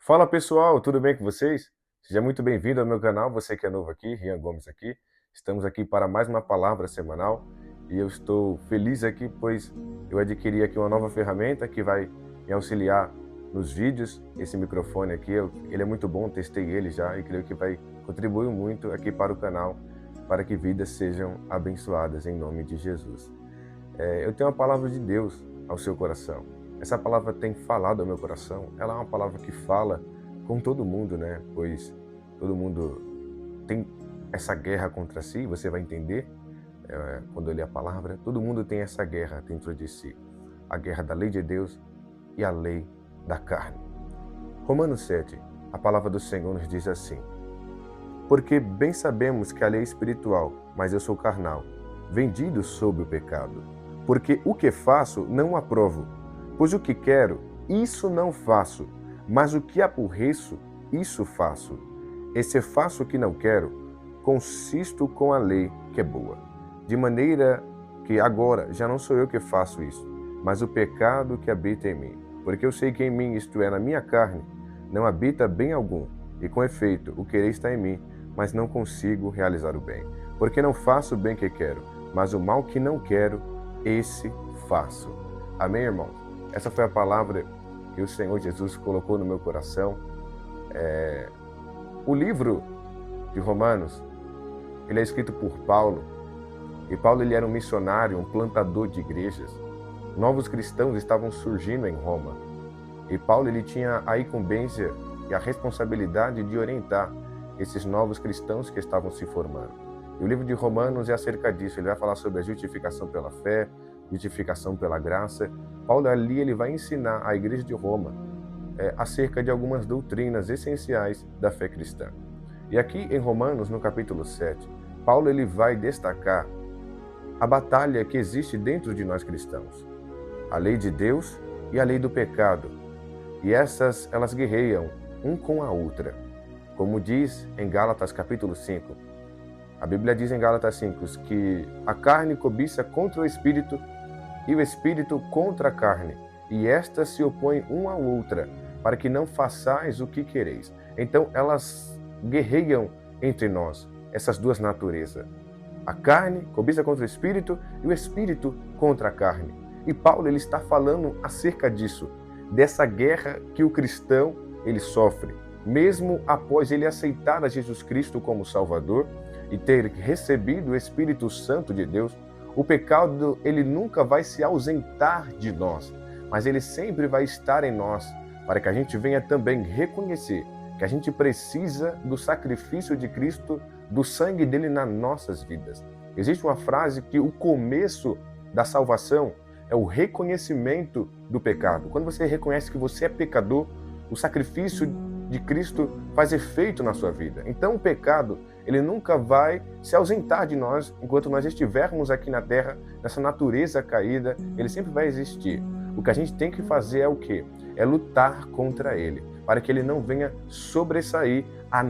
Fala pessoal, tudo bem com vocês? Seja muito bem-vindo ao meu canal, você que é novo aqui, Rian Gomes aqui. Estamos aqui para mais uma palavra semanal e eu estou feliz aqui, pois eu adquiri aqui uma nova ferramenta que vai me auxiliar nos vídeos. Esse microfone aqui, ele é muito bom, testei ele já e creio que vai contribuir muito aqui para o canal, para que vidas sejam abençoadas em nome de Jesus. Eu tenho uma palavra de Deus ao seu coração. Essa palavra tem falado ao meu coração. Ela é uma palavra que fala com todo mundo, né? Pois todo mundo tem essa guerra contra si, você vai entender quando eu ler a palavra. Todo mundo tem essa guerra dentro de si. A guerra da lei de Deus e a lei da carne. Romanos 7, a palavra do Senhor nos diz assim: porque bem sabemos que a lei é espiritual, mas eu sou carnal, vendido sob o pecado. Porque o que faço não aprovo, pois o que quero, isso não faço, mas o que aborreço, isso faço. E se faço o que não quero, consisto com a lei que é boa. De maneira que agora já não sou eu que faço isso, mas o pecado que habita em mim. Porque eu sei que em mim, isto é, na minha carne, não habita bem algum, e com efeito, o querer está em mim, mas não consigo realizar o bem. Porque não faço o bem que quero, mas o mal que não quero, esse faço. Amém, irmãos? Essa foi a palavra que o Senhor Jesus colocou no meu coração. O livro de Romanos, ele é escrito por Paulo, e Paulo ele era um missionário, um plantador de igrejas. Novos cristãos estavam surgindo em Roma, e Paulo ele tinha a incumbência e a responsabilidade de orientar esses novos cristãos que estavam se formando. E o livro de Romanos é acerca disso. Ele vai falar sobre a justificação pela fé, justificação pela graça. Paulo ali ele vai ensinar a igreja de Roma acerca de algumas doutrinas essenciais da fé cristã. E aqui em Romanos, no capítulo 7, Paulo ele vai destacar a batalha que existe dentro de nós cristãos. A lei de Deus e a lei do pecado. E elas guerreiam um com a outra. Como diz em Gálatas capítulo 5, a Bíblia diz em Gálatas 5 que a carne cobiça contra o espírito e o espírito contra a carne, e estas se opõem uma à outra, para que não façais o que quereis. Então elas guerreiam entre nós, essas duas naturezas. A carne cobiça contra o espírito e o espírito contra a carne. E Paulo ele está falando acerca disso, dessa guerra que o cristão ele sofre. Mesmo após ele aceitar a Jesus Cristo como Salvador e ter recebido o Espírito Santo de Deus, o pecado ele nunca vai se ausentar de nós, mas ele sempre vai estar em nós, para que a gente venha também reconhecer que a gente precisa do sacrifício de Cristo, do sangue dele nas nossas vidas. Existe uma frase que o começo da salvação é o reconhecimento do pecado. Quando você reconhece que você é pecador, o sacrifício de Cristo faz efeito na sua vida. Então o pecado, ele nunca vai se ausentar de nós enquanto nós estivermos aqui na terra, nessa natureza caída, ele sempre vai existir. O que a gente tem que fazer é o quê? É lutar contra ele, para que ele não venha sobressair ao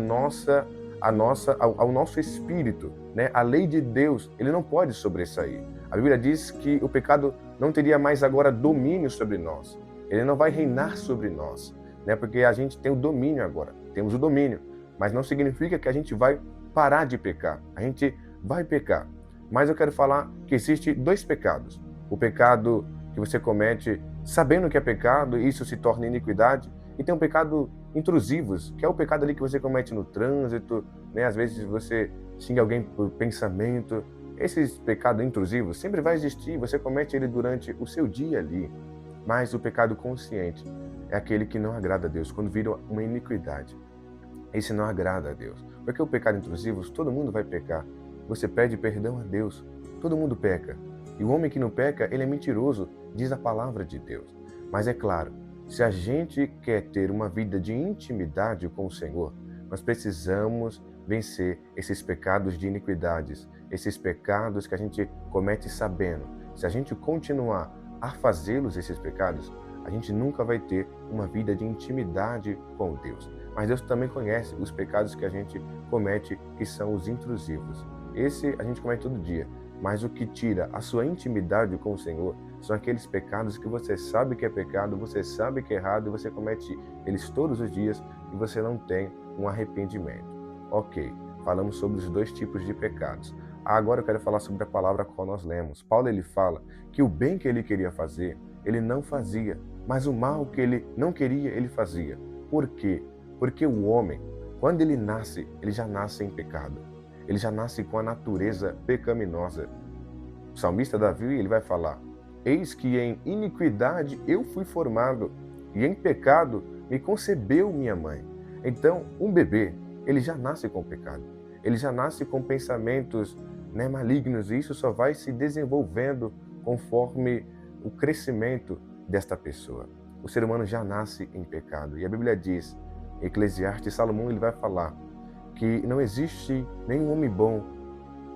nosso espírito, né? A lei de Deus, ele não pode sobressair. A Bíblia diz que o pecado não teria mais agora domínio sobre nós. Ele não vai reinar sobre nós, né? Porque a gente tem o domínio agora, temos o domínio, mas não significa que a gente vai parar de pecar. A gente vai pecar. Mas eu quero falar que existe dois pecados. O pecado que você comete sabendo que é pecado e isso se torna iniquidade, e tem um pecado intrusivos, que é o pecado ali que você comete no trânsito, né? Às vezes você xinga alguém por pensamento. Esses pecados intrusivos sempre vai existir, você comete ele durante o seu dia ali. Mas o pecado consciente é aquele que não agrada a Deus, quando vira uma iniquidade. Esse não agrada a Deus. Porque o pecado intrusivo, todo mundo vai pecar. Você pede perdão a Deus. Todo mundo peca. E o homem que não peca, ele é mentiroso, diz a palavra de Deus. Mas é claro, se a gente quer ter uma vida de intimidade com o Senhor, nós precisamos vencer esses pecados de iniquidades, esses pecados que a gente comete sabendo. Se a gente continuar a fazê-los, esses pecados, a gente nunca vai ter uma vida de intimidade com Deus. Mas Deus também conhece os pecados que a gente comete, que são os intrusivos. Esse a gente comete todo dia. Mas o que tira a sua intimidade com o Senhor são aqueles pecados que você sabe que é pecado, você sabe que é errado e você comete eles todos os dias e você não tem um arrependimento. Ok, falamos sobre os dois tipos de pecados. Agora eu quero falar sobre a palavra qual nós lemos. Paulo ele fala que o bem que ele queria fazer, ele não fazia, mas o mal que ele não queria, ele fazia. Por quê? Porque o homem, quando ele nasce, ele já nasce em pecado. Ele já nasce com a natureza pecaminosa. O salmista Davi, ele vai falar: eis que em iniquidade eu fui formado, e em pecado me concebeu minha mãe. Então, um bebê, ele já nasce com pecado. Ele já nasce com pensamentos malignos, e isso só vai se desenvolvendo conforme o crescimento desta pessoa. O ser humano já nasce em pecado. E a Bíblia diz, em Eclesiastes, Salomão ele vai falar que não existe nenhum homem bom.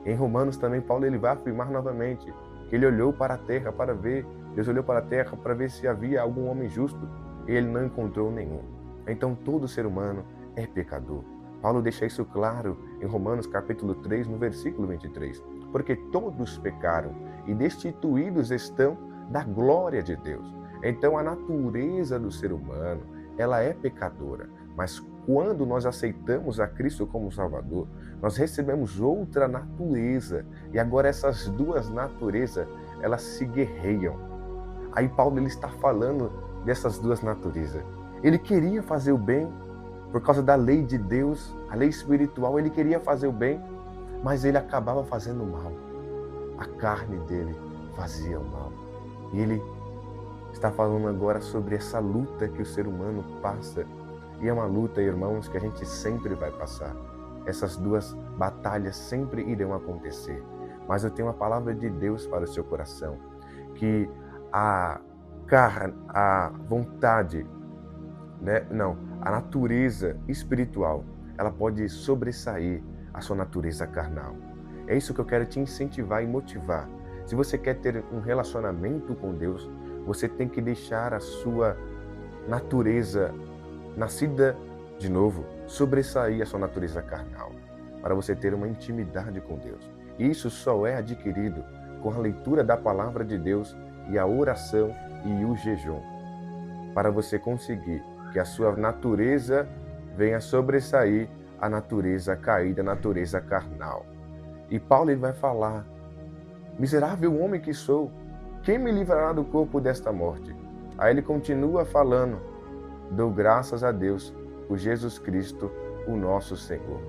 Em Romanos também, Paulo ele vai afirmar novamente que ele olhou para a terra para ver, Deus olhou para a terra para ver se havia algum homem justo, e ele não encontrou nenhum. Então todo ser humano é pecador. Paulo deixa isso claro em Romanos capítulo 3, no versículo 23. Porque todos pecaram e destituídos estão da glória de Deus. Então a natureza do ser humano, ela é pecadora. Mas quando nós aceitamos a Cristo como Salvador, nós recebemos outra natureza. E agora essas duas naturezas, elas se guerreiam. Aí Paulo ele está falando dessas duas naturezas. Ele queria fazer o bem, por causa da lei de Deus, a lei espiritual, ele queria fazer o bem, mas ele acabava fazendo o mal. A carne dele fazia o mal. E ele está falando agora sobre essa luta que o ser humano passa. E é uma luta, irmãos, que a gente sempre vai passar. Essas duas batalhas sempre irão acontecer. Mas eu tenho uma palavra de Deus para o seu coração, que a carne, a vontade, a natureza espiritual, ela pode sobressair a sua natureza carnal. É isso que eu quero te incentivar e motivar. Se você quer ter um relacionamento com Deus, você tem que deixar a sua natureza nascida de novo sobressair a sua natureza carnal, para você ter uma intimidade com Deus. E isso só é adquirido com a leitura da palavra de Deus e a oração e o jejum, para você conseguir que a sua natureza venha sobressair a natureza caída, a natureza carnal. E Paulo ele vai falar: miserável homem que sou, quem me livrará do corpo desta morte? Aí ele continua falando: dou graças a Deus por Jesus Cristo, o nosso Senhor.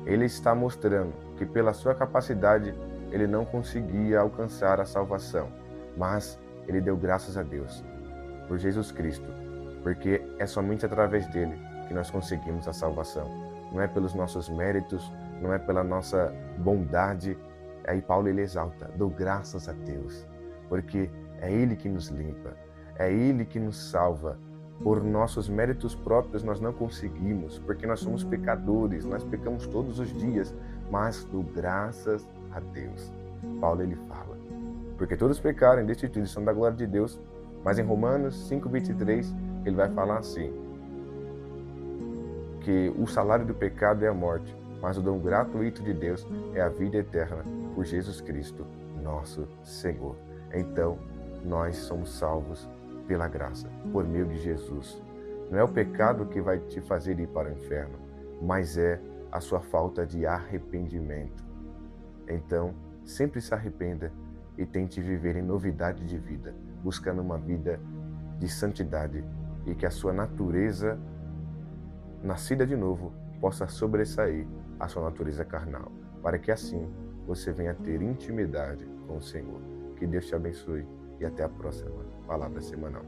Ele está mostrando que pela sua capacidade ele não conseguia alcançar a salvação, mas ele deu graças a Deus por Jesus Cristo, porque é somente através dele que nós conseguimos a salvação. Não é pelos nossos méritos, não é pela nossa bondade. Aí Paulo ele exalta: dou graças a Deus, porque é ele que nos limpa, é ele que nos salva. Por nossos méritos próprios nós não conseguimos, porque nós somos pecadores, nós pecamos todos os dias, mas dou graças a Deus. Paulo ele fala, porque todos pecaram e destituídos são da glória de Deus. Mas em Romanos 5:23 ele vai falar assim, que o salário do pecado é a morte, mas o dom gratuito de Deus é a vida eterna por Jesus Cristo, nosso Senhor. Então, nós somos salvos pela graça, por meio de Jesus. Não é o pecado que vai te fazer ir para o inferno, mas é a sua falta de arrependimento. Então, sempre se arrependa e tente viver em novidade de vida, buscando uma vida de santidade, e que a sua natureza nascida de novo possa sobressair a sua natureza carnal, para que assim você venha ter intimidade com o Senhor. Que Deus te abençoe e até a próxima Palavra Semanal.